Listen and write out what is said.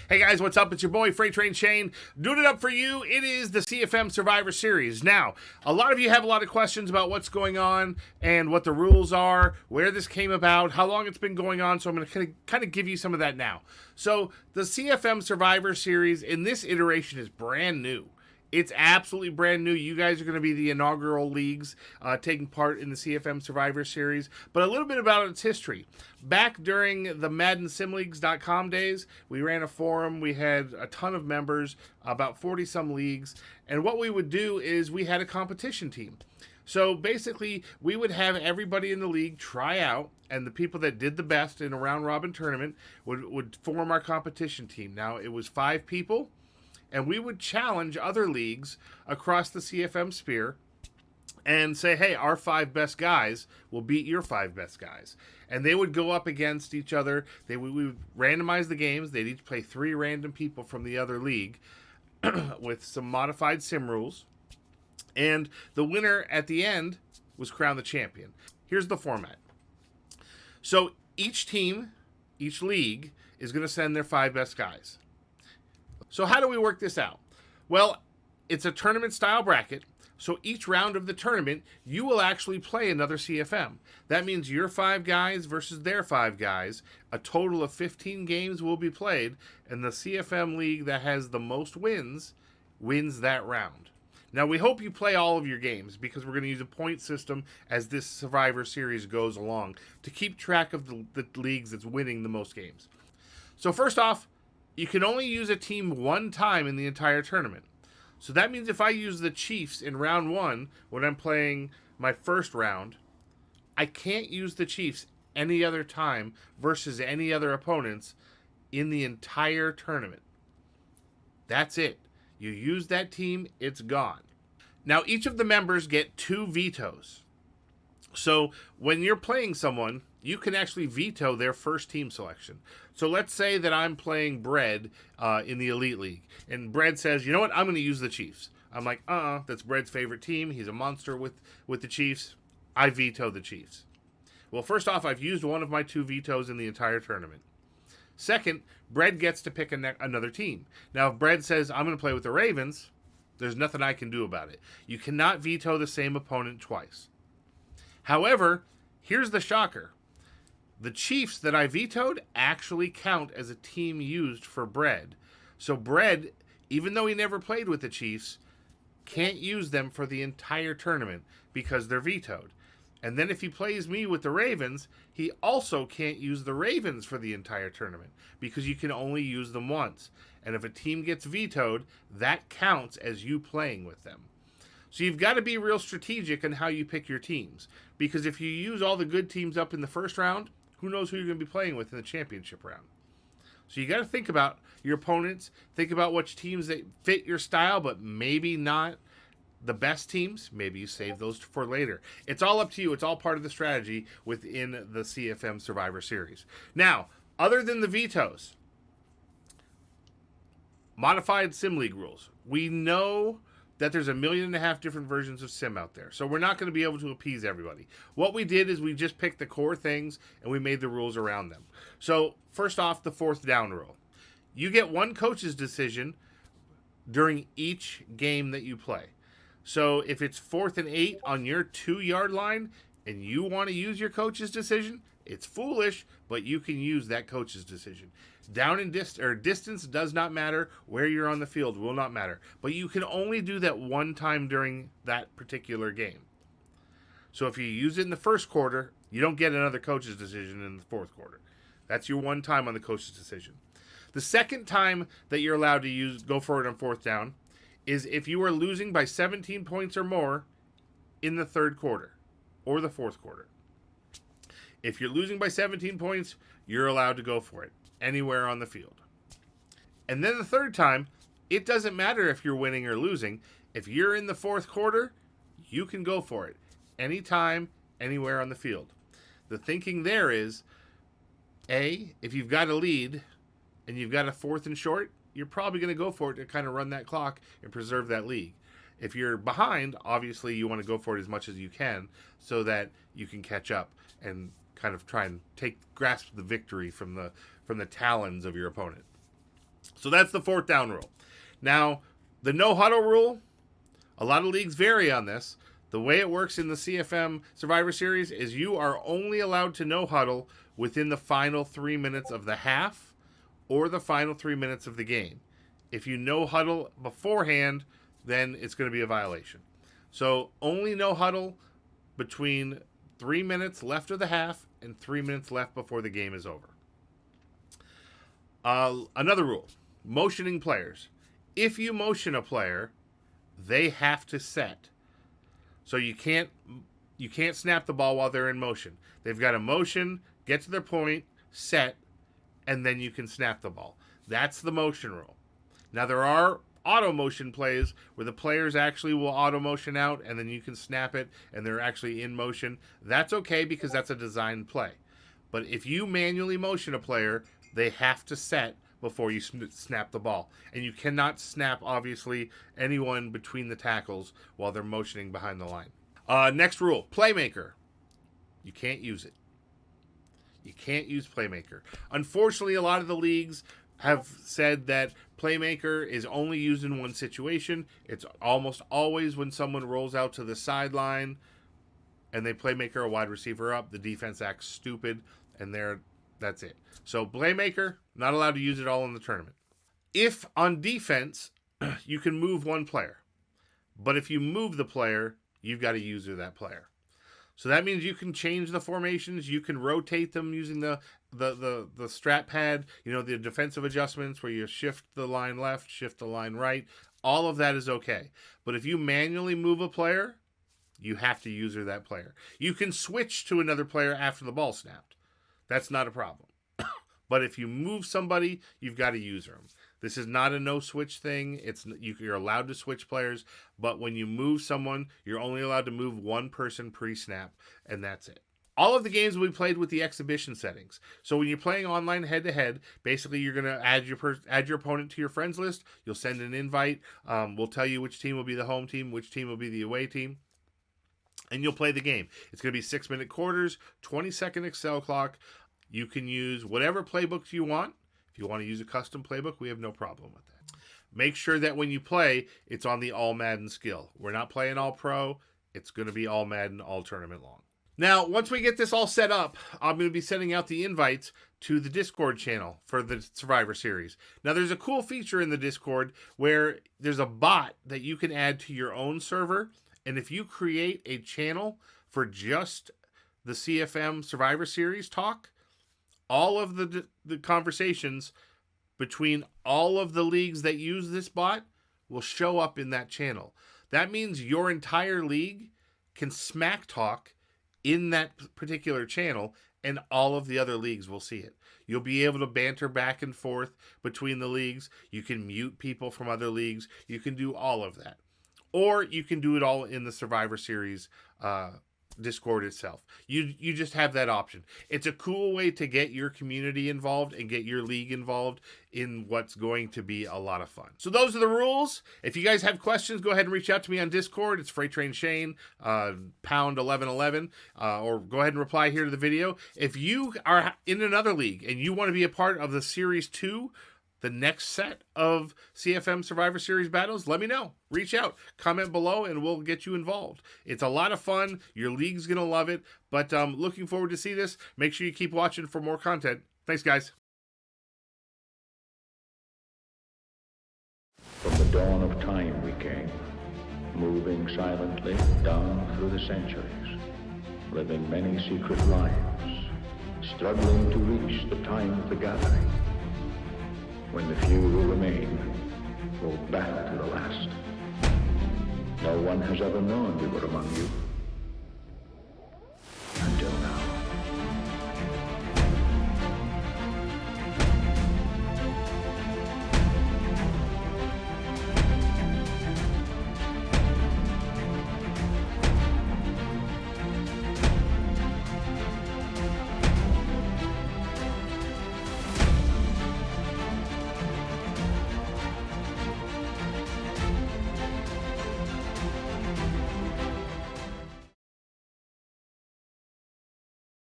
Hey guys, what's up? It's your boy Freight Train Shane doing it up for you. It is the CFM Survivor Series. Now, a lot of you have a lot of questions about what's going on and what the rules are, where this came about, how long it's been going on, so I'm going to kind of give you some of that now. So, the CFM Survivor Series in this iteration is brand new. It's absolutely brand new. You guys are going to be the inaugural leagues taking part in the CFM Survivor Series. But a little bit about its history. Back during the Madden CFM days, we ran a forum. We had a ton of members, about 40-some leagues. And what we would do is we had a competition team. So basically, we would have everybody in the league try out, and the people that did the best in a round-robin tournament would form our competition team. Now, it was 5 people. And we would challenge other leagues across the CFM sphere and say, hey, our 5 best guys will beat your 5 best guys. And they would go up against each other. We would randomize the games. They'd each play 3 random people from the other league with some modified sim rules. And the winner at the end was crowned the champion. Here's the format. So each team, each league, is going to send their 5 best guys. So how do we work this out? Well, it's a tournament-style bracket, so each round of the tournament, you will actually play another CFM. That means your 5 guys versus their 5 guys. A total of 15 games will be played, and the CFM league that has the most wins that round. Now, we hope you play all of your games because we're going to use a point system as this Survivor Series goes along to keep track of the leagues that's winning the most games. So first off, you can only use a team 1 time in the entire tournament. So that means if I use the Chiefs in round 1 when I'm playing my first round, I can't use the Chiefs any other time versus any other opponents in the entire tournament. That's it. You use that team, it's gone. Now, each of the members get 2 vetoes. So when you're playing someone, you can actually veto their first team selection. So let's say that I'm playing Bread in the Elite League, and Bread says, you know what, I'm going to use the Chiefs. I'm like, that's Bread's favorite team. He's a monster with the Chiefs. I veto the Chiefs. Well, first off, I've used one of my 2 vetoes in the entire tournament. Second, Bread gets to pick another team. Now, if Bread says, I'm going to play with the Ravens, there's nothing I can do about it. You cannot veto the same opponent twice. However, here's the shocker. The Chiefs that I vetoed actually count as a team used for Bread. So Bread, even though he never played with the Chiefs, can't use them for the entire tournament because they're vetoed. And then if he plays me with the Ravens, he also can't use the Ravens for the entire tournament because you can only use them once. And if a team gets vetoed, that counts as you playing with them. So you've got to be real strategic in how you pick your teams. Because if you use all the good teams up in the first round, who knows who you're going to be playing with in the championship round. So you got to think about your opponents, think about which teams that fit your style, but maybe not the best teams. Maybe you save those for later. It's all up to you. It's all part of the strategy within the CFM Survivor Series. Now, other than the vetoes, modified Sim League rules. We know that there's 1.5 million different versions of Sim out there. So we're not going to be able to appease everybody. What we did is we just picked the core things and we made the rules around them. So first off, the 4th down rule. You get 1 coach's decision during each game that you play. So if it's 4th and 8 on your 2-yard line and you want to use your coach's decision, it's foolish, but you can use that coach's decision. Down in distance does not matter. Where you're on the field will not matter. But you can only do that 1 time during that particular game. So if you use it in the first quarter, you don't get another coach's decision in the 4th quarter. That's your 1 time on the coach's decision. The second time that you're allowed to go for it on 4th down is if you are losing by 17 points or more in the 3rd quarter or the 4th quarter. If you're losing by 17 points, you're allowed to go for it anywhere on the field. And then the 3rd time, it doesn't matter if you're winning or losing. If you're in the 4th quarter, you can go for it anytime, anywhere on the field. The thinking there is, if you've got a lead and you've got a 4th and short, you're probably going to go for it to kind of run that clock and preserve that lead. If you're behind, obviously you want to go for it as much as you can so that you can catch up and kind of try and grasp the victory from the talons of your opponent. So that's the 4th down rule. Now, the no huddle rule, a lot of leagues vary on this. The way it works in the CFM Survivor Series is you are only allowed to no huddle within the final 3 minutes of the half or the final 3 minutes of the game. If you no huddle beforehand, then it's going to be a violation. So only no huddle between 3 minutes left of the half and 3 minutes left before the game is over. Another rule, motioning players. If you motion a player, they have to set. So you can't snap the ball while they're in motion. They've got to motion, get to their point, set, and then you can snap the ball. That's the motion rule. Now there are auto motion plays where the players actually will auto motion out and then you can snap it and they're actually in motion. That's okay because that's a designed play. But if you manually motion a player, they have to set before you snap the ball. And you cannot snap, obviously, anyone between the tackles while they're motioning behind the line. Next rule, playmaker. You can't use it. You can't use playmaker. Unfortunately, a lot of the leagues have said that playmaker is only used in one situation. It's almost always when someone rolls out to the sideline and they playmaker a wide receiver up, the defense acts stupid, and that's it. So playmaker, not allowed to use it all in the tournament. If on defense, you can move one player. But if you move the player, you've got to use that player. So that means you can change the formations. You can rotate them using the strat pad, the defensive adjustments where you shift the line left, shift the line right. All of that is okay. But if you manually move a player, you have to use that player. You can switch to another player after the ball snapped. That's not a problem. But if you move somebody, you've got to use them. This is not a no-switch thing. You're allowed to switch players, but when you move someone, you're only allowed to move one person pre-snap, and that's it. All of the games will be played with the exhibition settings. So when you're playing online head-to-head, basically you're going to add your opponent to your friends list. You'll send an invite. We'll tell you which team will be the home team, which team will be the away team. And you'll play the game. It's going to be 6-minute quarters, 20-second Excel clock. You can use whatever playbooks you want. If you want to use a custom playbook, we have no problem with that. Make sure that when you play, it's on the All Madden skill. We're not playing All Pro. It's going to be All Madden, all tournament long. Now, once we get this all set up, I'm going to be sending out the invites to the Discord channel for the Survivor Series. Now, there's a cool feature in the Discord where there's a bot that you can add to your own server. And if you create a channel for just the CFM Survivor Series talk, all of the conversations between all of the leagues that use this bot will show up in that channel. That means your entire league can smack talk in that particular channel, and all of the other leagues will see it. You'll be able to banter back and forth between the leagues. You can mute people from other leagues. You can do all of that. Or you can do it all in the Survivor Series Discord itself. You just have that option. It's a cool way to get your community involved and get your league involved in what's going to be a lot of fun. So those are the rules. If you guys have questions, go ahead and reach out to me on Discord. It's Freight Train Shane, pound 1111, or go ahead and reply here to the video. If you are in another league and you want to be a part of the Series 2, the next set of CFM Survivor Series battles, let me know. Reach out, comment below, and we'll get you involved. It's a lot of fun. Your league's going to love it. But looking forward to see this. Make sure you keep watching for more content. Thanks, guys. From the dawn of time we came, moving silently down through the centuries, living many secret lives, struggling to reach the time of the gathering, when the few who remain will battle to the last. No one has ever known we were among you.